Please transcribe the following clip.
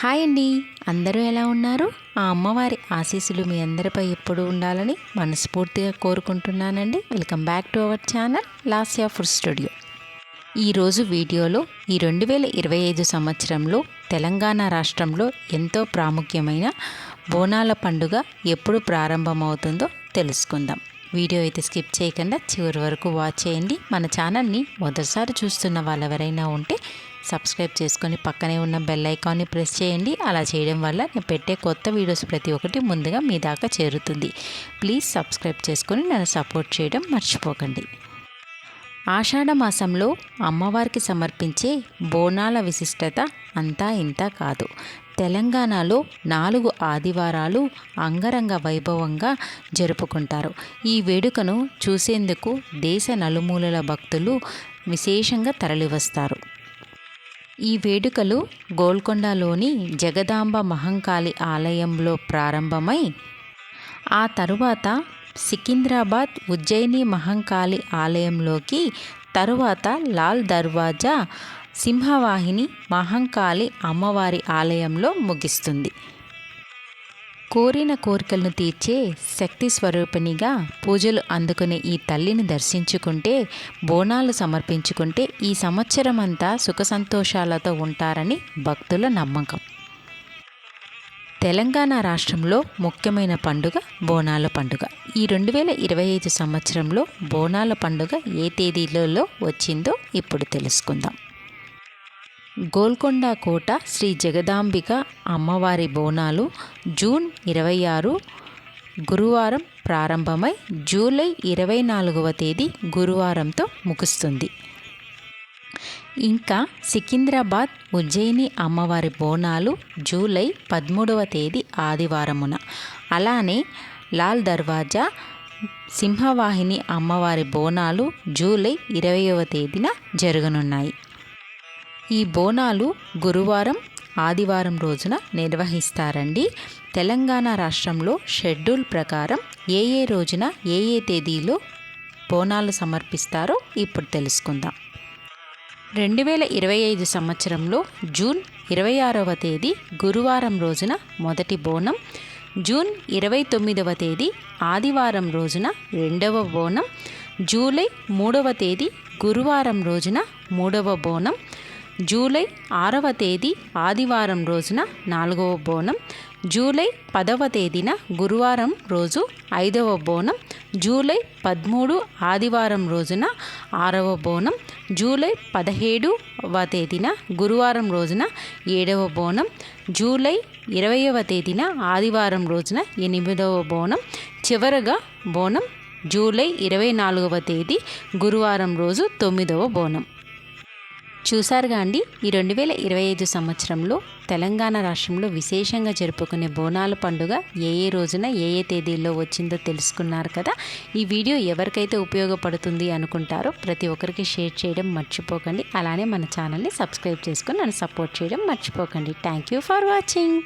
Hi అండి, అందరూ ఎలా ఉన్నారు? ఆ అమ్మవారి ఆశీస్సులు మీ అందరిపై ఎప్పుడు ఉండాలని మనస్ఫూర్తిగా కోరుకుంటున్నానండి. Welcome back to our channel Lasya food studio. ఈరోజు వీడియోలో ఈ 2025 సంవత్సరంలో తెలంగాణ రాష్ట్రంలో ఎంతో ప్రాముఖ్యమైన బోనాల పండుగ ఎప్పుడు ప్రారంభమవుతుందో తెలుసుకుందాం. వీడియో అయితే స్కిప్ చేయకుండా చివరి వరకు వాచ్ చేయండి. మన ఛానల్ని మొదటిసారి చూస్తున్న వాళ్ళు ఎవరైనా ఉంటే సబ్స్క్రైబ్ చేసుకొని పక్కనే ఉన్న బెల్ ఐకాన్ని ప్రెస్ చేయండి. అలా చేయడం వల్ల నేను పెట్టే కొత్త వీడియోస్ ప్రతి ఒక్కటి ముందుగా మీ దాకా చేరుతుంది. ప్లీజ్ సబ్స్క్రైబ్ చేసుకొని నన్ను సపోర్ట్ చేయడం మర్చిపోకండి. ఆషాఢ మాసంలో అమ్మవారికి సమర్పించే బోనాల విశిష్టత అంతా ఇంతా కాదు. తెలంగాణలో 4 ఆదివారాలు అంగరంగ వైభవంగా జరుపుకుంటారు. ఈ వేడుకను చూసేందుకు దేశ నలుమూలల భక్తులు విశేషంగా తరలివస్తారు. ఈ వేడుకలు గోల్కొండలోని జగదాంబ మహంకాళి ఆలయంలో ప్రారంభమై ఆ తరువాత సికింద్రాబాద్ ఉజ్జయిని మహంకాళి ఆలయంలోకి, తరువాత లాల్ దర్వాజా సింహవాహిని మహంకాళి అమ్మవారి ఆలయంలో ముగిస్తుంది. కోరిన కోరికలను తీర్చే శక్తి స్వరూపిణిగా పూజలు అందుకునే ఈ తల్లిని దర్శించుకుంటే, బోనాలు సమర్పించుకుంటే ఈ సంవత్సరం అంతా సుఖ సంతోషాలతో ఉంటారని భక్తుల నమ్మకం. తెలంగాణ రాష్ట్రంలో ముఖ్యమైన పండుగ బోనాల పండుగ. ఈ 2025 సంవత్సరంలో బోనాల పండుగ ఏ తేదీలలో వచ్చిందో ఇప్పుడు తెలుసుకుందాం. గోల్కొండ కోట శ్రీ జగదాంబిక అమ్మవారి బోనాలు జూన్ 26 గురువారం ప్రారంభమై జూలై 24వ తేదీ గురువారంతో ముగుస్తుంది. ఇంకా సికింద్రాబాద్ ఉజ్జయిని అమ్మవారి బోనాలు జూలై 13వ తేదీ ఆదివారమున, అలానే లాల్ దర్వాజా సింహవాహిని అమ్మవారి బోనాలు జూలై 20వ తేదీన జరగనున్నాయి. ఈ బోనాలు గురువారం ఆదివారం రోజున నిర్వహిస్తారండి. తెలంగాణ రాష్ట్రంలో షెడ్యూల్ ప్రకారం ఏ రోజున ఏ తేదీలో బోనాలు సమర్పిస్తారో ఇప్పుడు తెలుసుకుందాం. 2025 సంవత్సరంలో జూన్ 26వ తేదీ గురువారం రోజున మొదటి బోనం, జూన్ 29వ తేదీ ఆదివారం రోజున రెండవ బోనం, జూలై 3వ తేదీ గురువారం రోజున మూడవ బోనం, జూలై 6వ తేదీ ఆదివారం రోజున 4వ బోనం, జూలై 10వ తేదీన గురువారం రోజు 5వ బోనం, జూలై 13 ఆదివారం రోజున 6వ బోనం, జూలై 17వ తేదీన గురువారం రోజున 7వ బోనం, జూలై 20వ తేదీన ఆదివారం రోజున 8వ బోనం, చివరగా బోనం జూలై 24వ తేదీ గురువారం రోజు 9వ బోనం. చూసారుగా అండి, ఈ 2025 సంవత్సరంలో తెలంగాణ రాష్ట్రంలో విశేషంగా జరుపుకునే బోనాల పండుగ ఏ రోజున ఏ తేదీల్లో వచ్చిందో తెలుసుకున్నారు కదా. ఈ వీడియో ఎవరికైతే ఉపయోగపడుతుంది అనుకుంటారో ప్రతి ఒక్కరికి షేర్ చేయడం మర్చిపోకండి. అలానే మన ఛానల్ని సబ్స్క్రైబ్ చేసుకొని నన్ను సపోర్ట్ చేయడం మర్చిపోకండి. Thank you for watching.